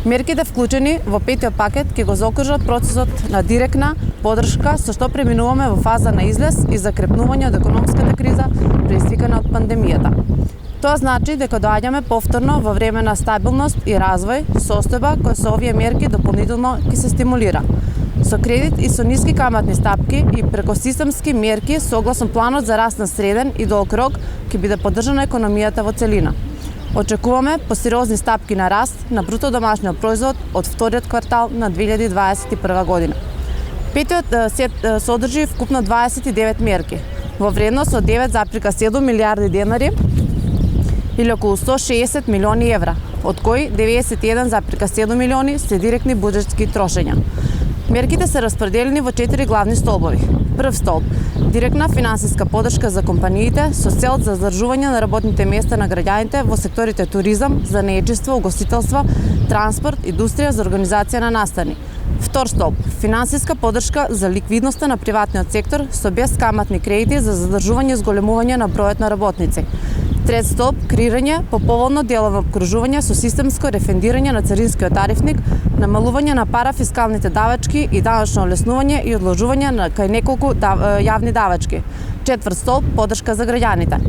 Мерките вклучени во петиот пакет ќе го заокружат процесот на директна поддршка со што преминуваме во фаза на излез и закрепнување од економската криза предизвикана од пандемијата. Тоа значи дека доаѓаме повторно во време на стабилност и развој, состојба која со овие мерки дополнително ќе се стимулира. Со кредит и со ниски каматни стапки и преко системски мерки согласно планот за раст на среден и долг рок ќе биде поддржана економијата во целина. Очекуваме посериозни стапки на раст на бруто домашниот производ од вториот квартал на 2021 година. Петиот сет содржи вкупно 29 мерки во вредност од 9,7 милиарди денари или околу 160 милиони евра, од кои 91,7 милиони се директни буџетски трошења. Мерките се распределени во 4 главни столбови. Прв столб – директна финансиска поддршка за компаниите со цел за задржување на работните места на граѓаните во секторите туризам, занаетчество, угостителство, транспорт, индустрија за организација на настани. Втор столб – финансиска поддршка за ликвидноста на приватниот сектор со бескаматни кредити за задржување и зголемување на бројот на работници. Трет столб – креирање по поволно делово обкружување со системско рефендирање на царинскиот тарифник, намалување на парафискалните давачки и данъчно олеснување и одложување на кај неколку јавни давачки. Четврт столб – поддршка за граѓаните.